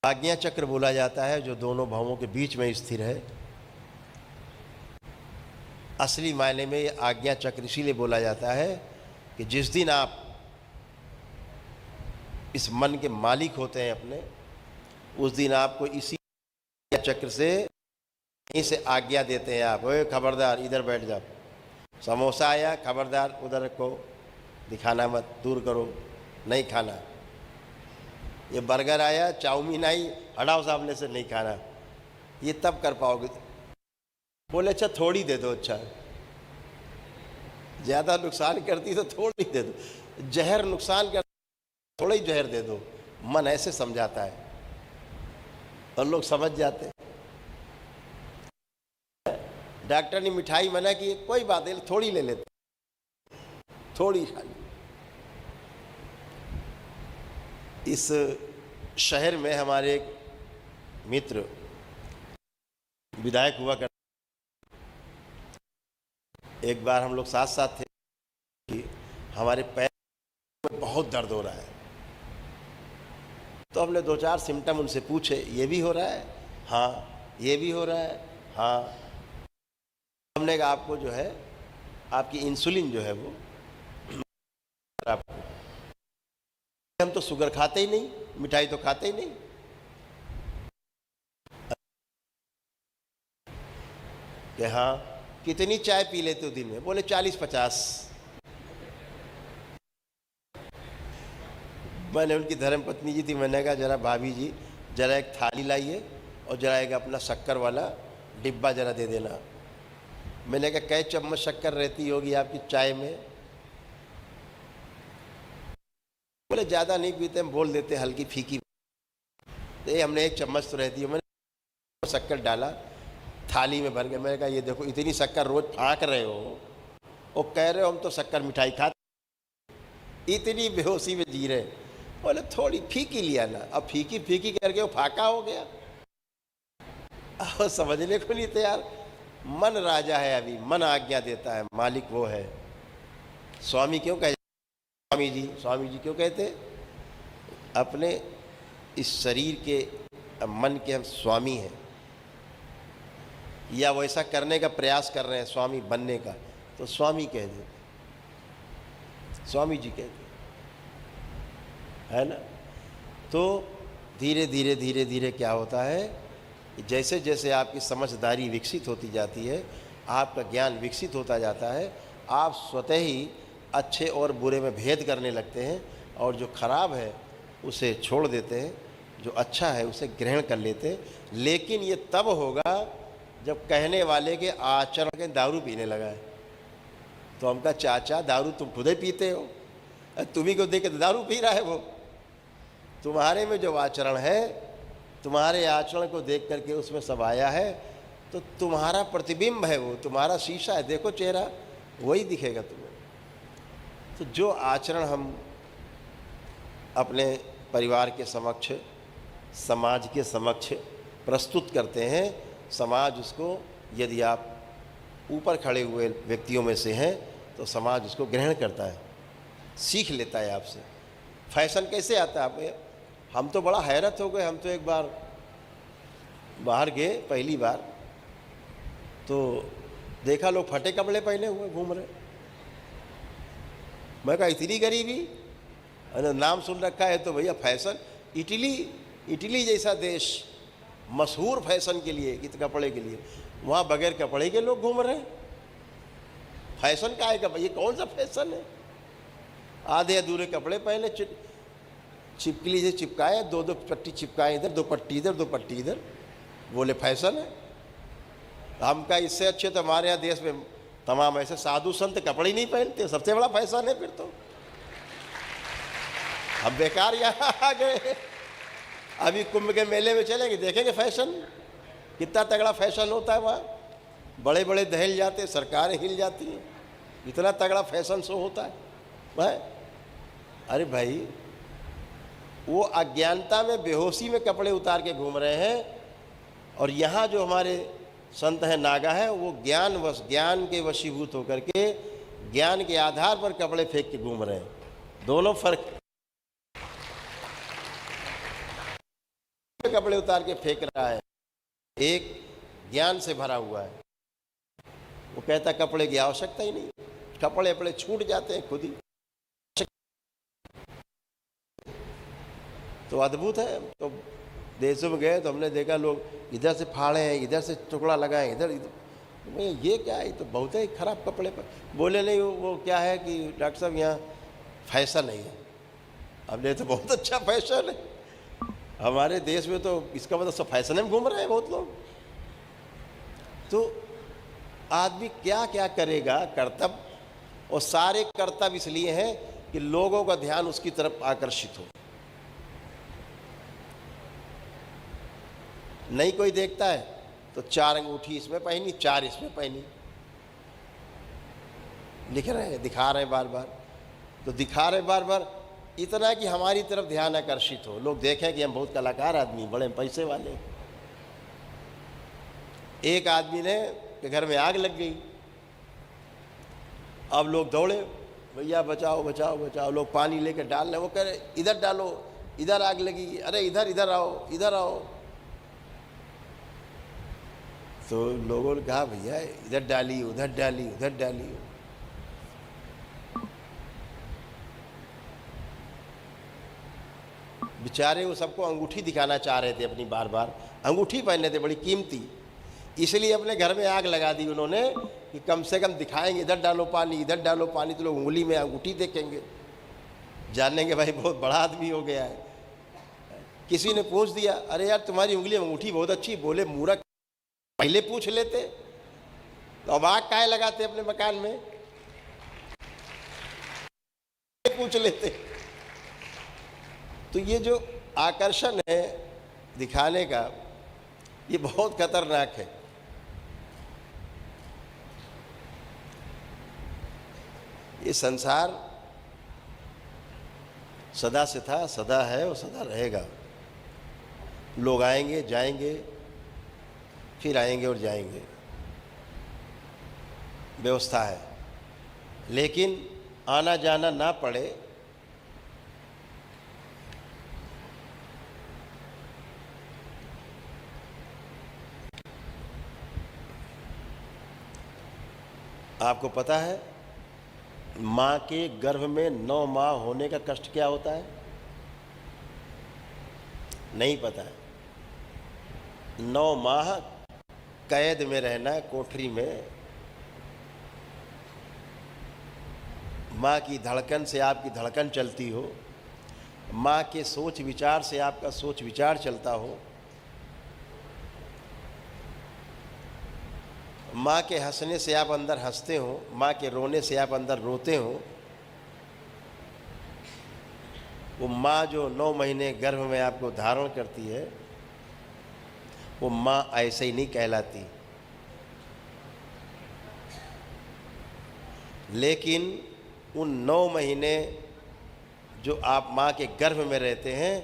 आज्ञा चक्र बोला जाता है, जो दोनों भवों के बीच में स्थिर है। असली मायने में ये आज्ञा चक्र इसीलिए बोला जाता है कि जिस दिन आप इस मन के मालिक होते हैं अपने, उस दिन आपको इसी चक्र से यहीं से आज्ञा देते हैं। आप, ओए खबरदार इधर बैठ जाओ, समोसा आया खबरदार उधर रखो, दिखाना मत, दूर करो, नहीं खाना। ये बर्गर आया, चाउमीन आई, हटाओ सामने से, नहीं खाना। ये तब कर पाओगे। बोले अच्छा थोड़ी दे दो, अच्छा ज़्यादा नुकसान करती तो थोड़ी दे दो, जहर नुकसान कर थोड़ा ही जहर दे दो। मन ऐसे समझाता है और लोग समझ जाते हैं। डॉक्टर ने मिठाई मना की, कोई बात नहीं, थोड़ी ले लेते, थोड़ी खा ली। इस शहर में हमारे एक मित्र विधायक हुआ करते, एक बार हम लोग साथ साथ थे कि हमारे पैर में बहुत दर्द हो रहा है, तो हमने 2-4 सिम्टम उनसे पूछे। ये भी हो रहा है? हाँ। ये भी हो रहा है? हाँ। हमने कहा आपको जो है, आपकी इंसुलिन जो है वो आपको, हम तो शुगर खाते ही नहीं, मिठाई तो खाते ही नहीं। कि हाँ, कितनी चाय पी लेते हो दिन में? बोले 40-50। मैंने उनकी धर्मपत्नी जी थी, मैंने कहा जरा भाभी जी जरा एक थाली लाइए और जरा एक अपना शक्कर वाला डिब्बा जरा दे देना। मैंने कहा कै चम्मच शक्कर रहती होगी आपकी चाय में? बोले ज़्यादा नहीं पीते, हम बोल देते हल्की फीकी। तो ये हमने 1 चम्मच तो रहती है। मैंने शक्कर डाला, थाली में भर के। मैंने कहा ये देखो, इतनी शक्कर रोज फाँक रहे हो, वो कह रहे हो हम तो शक्कर मिठाई खाते, इतनी बेहोशी में जी रहे। बोले थोड़ी फीकी लिया ना। अब फीकी फीकी करके वो फाका हो गया। अब समझने को नहीं तैयार। मन राजा है, अभी मन आज्ञा देता है, मालिक वो है। स्वामी क्यों कहते? स्वामी जी क्यों कहते? अपने इस शरीर के, मन के हम स्वामी हैं, या वैसा करने का प्रयास कर रहे हैं स्वामी बनने का, तो स्वामी कह देते, स्वामी जी कहते है ना। तो धीरे धीरे धीरे धीरे क्या होता है, जैसे जैसे आपकी समझदारी विकसित होती जाती है, आपका ज्ञान विकसित होता जाता है, आप स्वतः ही अच्छे और बुरे में भेद करने लगते हैं, और जो खराब है उसे छोड़ देते हैं, जो अच्छा है उसे ग्रहण कर लेते हैं। लेकिन ये तब होगा जब कहने वाले के आचरण के दारू पीने लगा है। तो हम कहा चाचा दारू तुम खुद ही पीते हो, तुम्ही को देख के दारू पी रहा है वो। तुम्हारे में जो आचरण है, तुम्हारे आचरण को देख करके उसमें सब आया है, तो तुम्हारा प्रतिबिंब है वो, तुम्हारा शीशा है, देखो चेहरा वही दिखेगा तुम्हें। तो जो आचरण हम अपने परिवार के समक्ष, समाज के समक्ष प्रस्तुत करते हैं, समाज उसको, यदि आप ऊपर खड़े हुए व्यक्तियों में से हैं तो समाज उसको ग्रहण करता है, सीख लेता है आपसे। फैशन कैसे आता है आप? हम तो बड़ा हैरत हो गए। हम तो एक बार बाहर गए, पहली बार, तो देखा लोग फटे कपड़े पहने हुए घूम रहे। मैं कहा इतनी गरीबी, नाम सुन रखा है तो भैया फैशन। इटली जैसा देश मशहूर फैशन के लिए, इत कपड़े के लिए, वहाँ बगैर कपड़े के लोग घूम रहे हैं। फैशन का है? ये कौन सा फैशन है? आधे अधूरे कपड़े पहने, छिपकली से चिपकाए, 2-2 पट्टी चिपकाए, इधर 2 पट्टी इधर 2 पट्टी इधर, बोले फैशन है। हम का इससे अच्छे तो हमारे यहाँ देश में तमाम ऐसे साधु संत कपड़े ही नहीं पहनते, सबसे बड़ा फैशन है फिर तो। हम बेकार यहाँ आ गए। अभी कुंभ के मेले में चलेंगे, देखेंगे फैशन कितना तगड़ा फैशन होता है वहाँ। बड़े बड़े दहल जाते, सरकारें हिल जाती हैं, इतना तगड़ा फैशन शो होता है भाई। अरे भाई, वो अज्ञानता में, बेहोशी में कपड़े उतार के घूम रहे हैं, और यहाँ जो हमारे संत हैं, नागा है, वो ज्ञान के वशीभूत होकर के ज्ञान के आधार पर कपड़े फेंक के घूम रहे हैं। दोनों फर्क कपड़े उतार के फेंक रहा है, एक ज्ञान से भरा हुआ है। वो कहता कपड़े की आवश्यकता ही नहीं, कपड़े अपने छूट जाते हैं खुद ही। तो अद्भुत है। तो देशों में गए तो हमने देखा लोग इधर से फाड़े हैं, इधर से टुकड़ा लगाए, इधर इधर। ये क्या है, तो बहुत ही खराब कपड़े पर। बोले नहीं वो क्या है कि डॉक्टर साहब यहाँ फैशन नहीं है। हमने तो बहुत अच्छा फैशन है हमारे देश में, तो इसका मतलब सब फैशन में घूम रहे हैं बहुत लोग। तो आदमी क्या क्या करेगा, कर्तव्य, और सारे कर्तव्य इसलिए हैं कि लोगों का ध्यान उसकी तरफ आकर्षित हो। नहीं कोई देखता है तो 4 अंगूठी इसमें पहनी, 4 इसमें पहनी, लिख रहे हैं, दिखा रहे हैं बार बार। तो दिखा रहे बार बार इतना कि हमारी तरफ ध्यान आकर्षित हो, लोग देखें कि हम बहुत कलाकार आदमी, बड़े पैसे वाले। एक आदमी ने के घर में आग लग गई। अब लोग दौड़े, भैया बचाओ बचाओ बचाओ। लोग पानी लेकर डाल रहे, वो कह रहे इधर डालो, इधर आग लगी, अरे इधर इधर आओ, इधर आओ। तो लोगों ने कहा भैया इधर डाली, उधर डाली, उधर डाली। बेचारे वो सबको अंगूठी दिखाना चाह रहे थे अपनी, बार बार अंगूठी पहनने थे, बड़ी कीमती, इसलिए अपने घर में आग लगा दी उन्होंने कि कम से कम दिखाएंगे इधर डालो पानी, इधर डालो पानी, तो लोग उंगली में अंगूठी देखेंगे, जानेंगे भाई बहुत बड़ा आदमी हो गया है। किसी ने पूछ दिया, अरे यार तुम्हारी उंगली में अंगूठी बहुत अच्छी। बोले मूर्ख, पहले पूछ लेते तो अब आग काहे लगाते अपने मकान में, पूछ लेते। तो ये जो आकर्षण है दिखाने का, ये बहुत खतरनाक है। ये संसार सदा से था, सदा है और सदा रहेगा। लोग आएंगे जाएंगे, फिर आएंगे और जाएंगे, व्यवस्था है। लेकिन आना जाना ना पड़े, आपको पता है माँ के गर्भ में 9 माह होने का कष्ट क्या होता है? नहीं पता है। 9 माह कैद में रहना है, कोठरी में। माँ की धड़कन से आपकी धड़कन चलती हो, माँ के सोच विचार से आपका सोच विचार चलता हो, माँ के हंसने से आप अंदर हंसते हो, माँ के रोने से आप अंदर रोते हो। वो माँ जो 9 महीने गर्भ में आपको धारण करती है, वो माँ ऐसे ही नहीं कहलाती। लेकिन उन 9 महीने जो आप माँ के गर्भ में रहते हैं,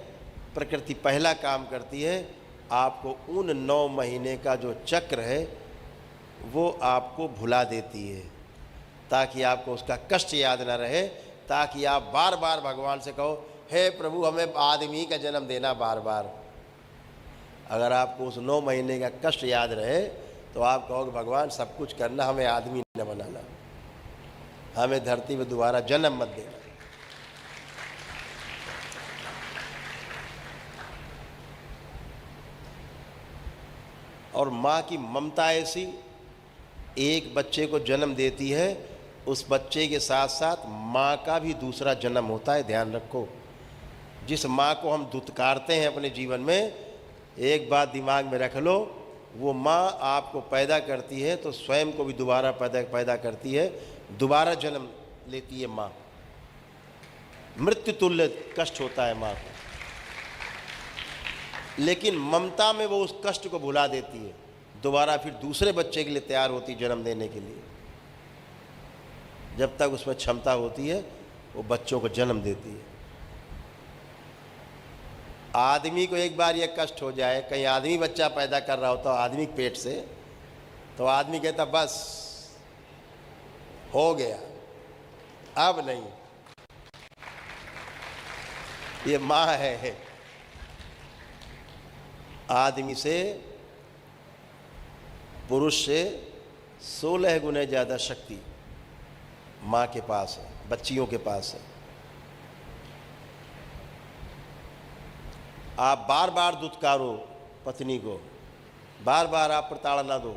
प्रकृति पहला काम करती है, आपको उन 9 महीने का जो चक्र है वो आपको भुला देती है, ताकि आपको उसका कष्ट याद ना रहे, ताकि आप बार बार भगवान से कहो, हे प्रभु हमें आदमी का जन्म देना बार बार। अगर आपको उस 9 महीने का कष्ट याद रहे तो आप कहोगे भगवान सब कुछ करना, हमें आदमी न बनाना, हमें धरती में दोबारा जन्म मत देना। और माँ की ममता ऐसी, एक बच्चे को जन्म देती है, उस बच्चे के साथ साथ माँ का भी दूसरा जन्म होता है। ध्यान रखो, जिस माँ को हम दुत्कारते हैं अपने जीवन में, एक बात दिमाग में रख लो, वो माँ आपको पैदा करती है तो स्वयं को भी दोबारा पैदा करती है, दोबारा जन्म लेती है माँ। मृत्यु तुल्य कष्ट होता है माँ को, लेकिन ममता में वो उस कष्ट को भुला देती है, दोबारा फिर दूसरे बच्चे के लिए तैयार होती जन्म देने के लिए। जब तक उसमें क्षमता होती है वो बच्चों को जन्म देती है। आदमी को एक बार ये कष्ट हो जाए, कहीं आदमी बच्चा पैदा कर रहा होता आदमी के पेट से, तो आदमी कहता बस हो गया, अब नहीं। ये माँ है, आदमी से, पुरुष से 16 गुने ज़्यादा शक्ति माँ के पास है, बच्चियों के पास है। आप बार बार दुत्कारो पत्नी को, बार बार आप प्रताड़ना दो,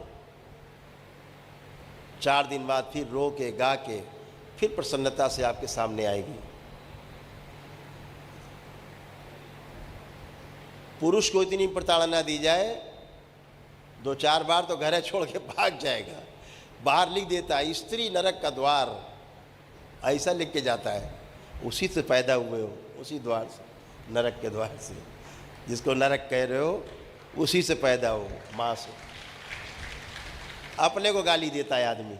4 दिन बाद फिर रो के गा के फिर प्रसन्नता से आपके सामने आएगी। पुरुष को इतनी प्रताड़ना दी जाए, 2-4 बार तो घर छोड़ के भाग जाएगा। बाहर लिख देता है स्त्री नरक का द्वार, ऐसा लिख के जाता है। उसी से पैदा हुए हो, उसी द्वार से, नरक के द्वार से, जिसको नरक कह रहे हो उसी से पैदा हो, माँ से। अपने को गाली देता है आदमी।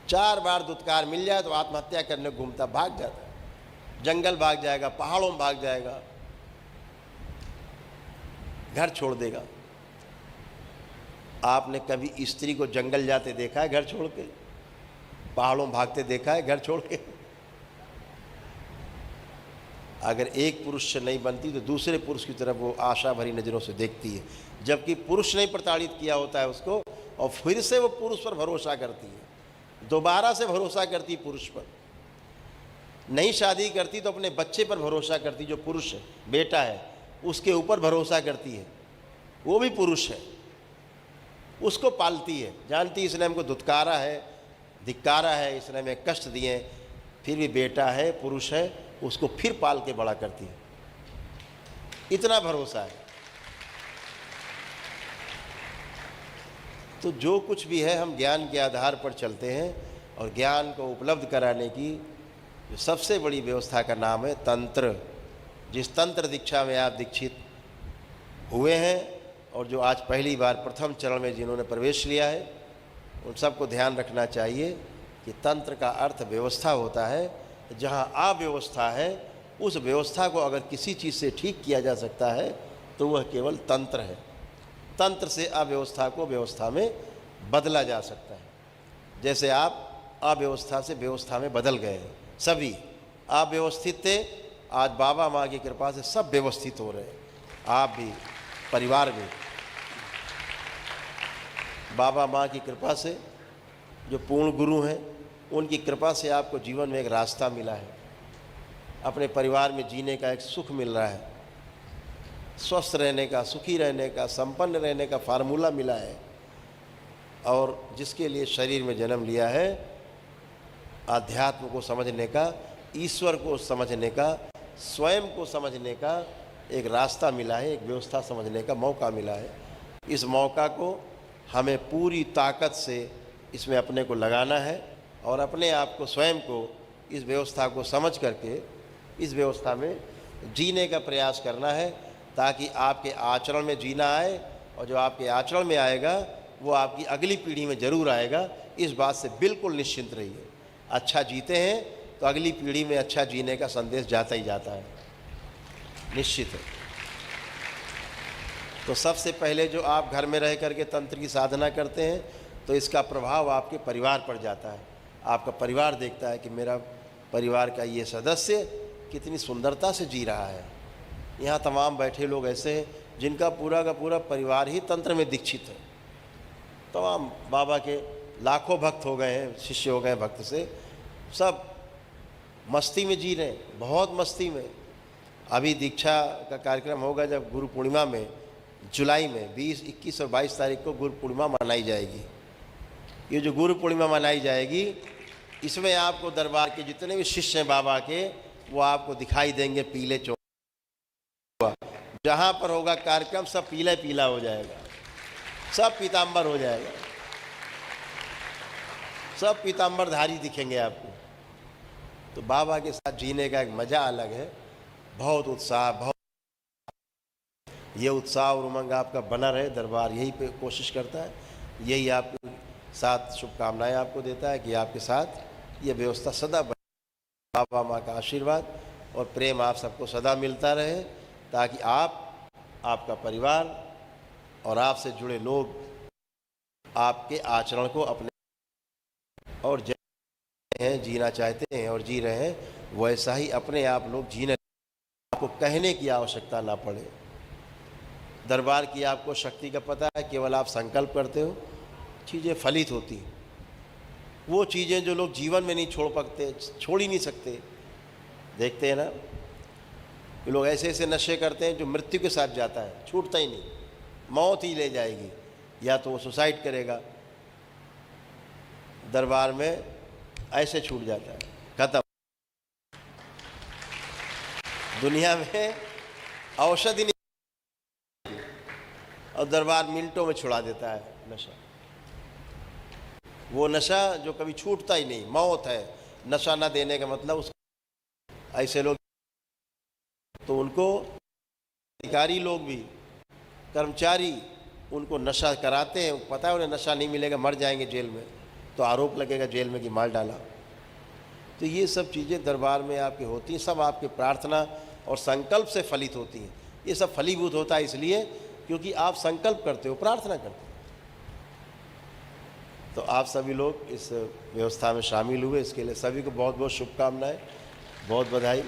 4 बार दुत्कार मिल जाए तो आत्महत्या करने घूमता, भाग जाता है, जंगल भाग जाएगा, पहाड़ों में भाग जाएगा, घर छोड़ देगा। आपने कभी स्त्री को जंगल जाते देखा है घर छोड़ के? पहाड़ों में भागते देखा है घर छोड़ के? अगर एक पुरुष से नहीं बनती तो दूसरे पुरुष की तरफ वो आशा भरी नज़रों से देखती है, जबकि पुरुष ने प्रताड़ित किया होता है उसको, और फिर से वो पुरुष पर भरोसा करती है, दोबारा से भरोसा करती है पुरुष पर। नहीं शादी करती तो अपने बच्चे पर भरोसा करती, जो पुरुष है, बेटा है, उसके ऊपर भरोसा करती है, वो भी पुरुष है, उसको पालती है, जानती इसने हमको धुतकारा है, धिक्कारा है, इसने हमें कष्ट दिए, फिर भी बेटा है, पुरुष है, उसको फिर पाल के बड़ा करती है। इतना भरोसा है। तो जो कुछ भी है हम ज्ञान के आधार पर चलते हैं, और ज्ञान को उपलब्ध कराने की जो सबसे बड़ी व्यवस्था का नाम है तंत्र। जिस तंत्र दीक्षा में आप दीक्षित हुए हैं, और जो आज पहली बार प्रथम चरण में जिन्होंने प्रवेश लिया है, उन सबको ध्यान रखना चाहिए कि तंत्र का अर्थ व्यवस्था होता है। जहाँ अव्यवस्था है, उस व्यवस्था को अगर किसी चीज़ से ठीक किया जा सकता है तो वह केवल तंत्र है। तंत्र से अव्यवस्था को व्यवस्था में बदला जा सकता है। जैसे आप अव्यवस्था से व्यवस्था में बदल गए हैं, सभी अव्यवस्थित थे, आज बाबा माँ की कृपा से सब व्यवस्थित हो रहे हैं। आप भी, परिवार भी, बाबा माँ की कृपा से, जो पूर्ण गुरु हैं, उनकी कृपा से आपको जीवन में एक रास्ता मिला है, अपने परिवार में जीने का एक सुख मिल रहा है, स्वस्थ रहने का, सुखी रहने का, संपन्न रहने का फार्मूला मिला है। और जिसके लिए शरीर में जन्म लिया है, आध्यात्म को समझने का, ईश्वर को समझने का, स्वयं को समझने का एक रास्ता मिला है, एक व्यवस्था समझने का मौका मिला है। इस मौका को हमें पूरी ताकत से इसमें अपने को लगाना है, और अपने आप को, स्वयं को इस व्यवस्था को समझ करके इस व्यवस्था में जीने का प्रयास करना है, ताकि आपके आचरण में जीना आए, और जो आपके आचरण में आएगा वो आपकी अगली पीढ़ी में ज़रूर आएगा। इस बात से बिल्कुल निश्चिंत रहिए। अच्छा जीते हैं तो अगली पीढ़ी में अच्छा जीने का संदेश जाता ही जाता है, निश्चित है। तो सबसे पहले जो आप घर में रह करके तंत्र की साधना करते हैं, तो इसका प्रभाव आपके परिवार पर जाता है। आपका परिवार देखता है कि मेरा परिवार का ये सदस्य कितनी सुंदरता से जी रहा है। यहाँ तमाम बैठे लोग ऐसे हैं जिनका पूरा का पूरा परिवार ही तंत्र में दीक्षित है। तमाम बाबा के लाखों भक्त हो गए हैं, शिष्य हो गए भक्त से, सब मस्ती में जी रहे हैं, बहुत मस्ती में। अभी दीक्षा का कार्यक्रम होगा जब गुरु पूर्णिमा में, जुलाई में 20, 21 और 22 तारीख को गुरु पूर्णिमा मनाई जाएगी। ये जो गुरु पूर्णिमा मनाई जाएगी, इसमें आपको दरबार के जितने भी शिष्य हैं बाबा के, वो आपको दिखाई देंगे पीले चो। जहाँ पर होगा कार्यक्रम सब पीला पीला हो जाएगा, सब पीताम्बर हो जाएगा, सब पीताम्बरधारी दिखेंगे आपको। तो बाबा के साथ जीने का एक मज़ा अलग है, बहुत उत्साह, बहुत ये उत्साह और उमंग आपका बना रहे। दरबार यही पे कोशिश करता है, यही आपके साथ शुभकामनाएं आपको देता है कि आपके साथ ये व्यवस्था सदा बने। बाबा माँ का आशीर्वाद और प्रेम आप सबको सदा मिलता रहे, ताकि आप, आपका परिवार और आपसे जुड़े लोग आपके आचरण को अपने और हैं, जीना चाहते हैं और जी रहे हैं, वैसा ही अपने आप लोग जीने, आपको कहने की आवश्यकता ना पड़े। दरबार की आपको शक्ति का पता है, केवल आप संकल्प करते हो, चीज़ें फलित होती हैं। वो चीज़ें जो लोग जीवन में नहीं छोड़ ही नहीं सकते, देखते हैं ना, ये लोग ऐसे ऐसे नशे करते हैं जो मृत्यु के साथ जाता है, छूटता ही नहीं, मौत ही ले जाएगी, या तो वो सुसाइड करेगा, दरबार में ऐसे छूट जाता है, खत्म। दुनिया में औषधि नहीं, और दरबार मिनटों में छुड़ा देता है नशा। वो नशा जो कभी छूटता ही नहीं, मौत है। नशा ना देने का मतलब उस ऐसे लोग तो उनको अधिकारी लोग भी, कर्मचारी उनको नशा कराते हैं, पता है उन्हें नशा नहीं मिलेगा, मर जाएंगे जेल में, तो आरोप लगेगा जेल में कि मार डाला। तो ये सब चीज़ें दरबार में आपकी होती हैं, सब आपकी प्रार्थना और संकल्प से फलित होती हैं। ये सब फलीभूत होता है इसलिए क्योंकि आप संकल्प करते हो, प्रार्थना करते हो। तो आप सभी लोग इस व्यवस्था में शामिल हुए, इसके लिए सभी को बहुत बहुत शुभकामनाएं, बहुत बधाई।